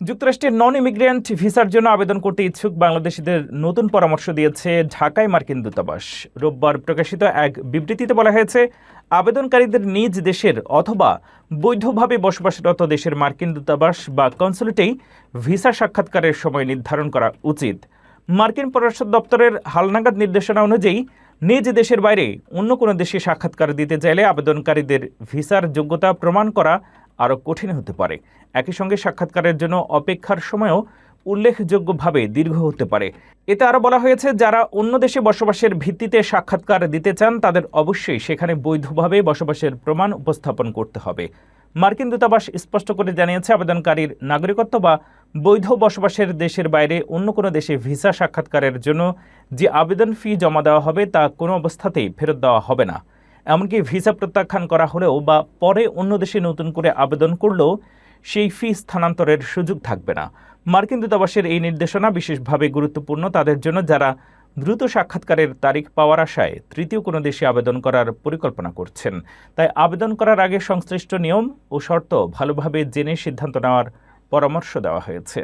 যুক্তরাষ্ট্রের non immigrant ভিসার জন্য আবেদন করতে ইচ্ছুক বাংলাদেশিদের নতুন পরামর্শ দিয়েছে ঢাকায় মার্কিন দূতাবাস। রোববার প্রকাশিত এক বিবৃতিতে বলা হয়েছে, আবেদনকারীদের নিজ দেশের অথবা বৈধভাবে বসবাসরত দেশের মার্কিন দূতাবাস বা কনসুলেটেই ভিসা সাক্ষাৎকারের সময় নির্ধারণ করা উচিত। মার্কিন পররাষ্ট্র দপ্তরের হালনাগাদ নির্দেশনা অনুযায়ী নিজ দেশের বাইরে অন্য কোনো দেশে সাক্ষাৎকার দিতে চাইলে আবেদনকারীদের ভিসার যোগ্যতা প্রমাণ করা আরও কঠিন হতে পারে। একই সঙ্গে সাক্ষাৎকারের জন্য অপেক্ষার সময়ও উল্লেখযোগ্যভাবে দীর্ঘ হতে পারে। এতে আরও বলা হয়েছে, যারা অন্য দেশে বসবাসের ভিত্তিতে সাক্ষাৎকার দিতে চান তাদের অবশ্যই সেখানে বৈধভাবে বসবাসের প্রমাণ উপস্থাপন করতে হবে। মার্কিন দূতাবাস স্পষ্ট করে জানিয়েছে, আবেদনকারীর নাগরিকত্ব বা বৈধ বসবাসের দেশের বাইরে অন্য কোনো দেশে ভিসা সাক্ষাৎকারের জন্য যে আবেদন ফি জমা দেওয়া হবে তা কোনো অবস্থাতেই ফেরত দেওয়া হবে না। এমনকি ভিসা প্রত্যাখ্যান করা হলেও বা পরে অন্য দেশে নতুন করে আবেদন করলেও সেই ফি স্থানান্তরের সুযোগ থাকবে না। মার্কিন দূতাবাসের এই নির্দেশনা বিশেষভাবে গুরুত্বপূর্ণ তাদের জন্য যারা দ্রুত সাক্ষাৎকারের তারিখ পাওয়ার আশায় তৃতীয় কোনো দেশে আবেদন করার পরিকল্পনা করছেন। তাই আবেদন করার আগে সংশ্লিষ্ট নিয়ম ও শর্ত ভালোভাবে জেনে সিদ্ধান্ত নেওয়ার পরামর্শ দেওয়া হয়েছে।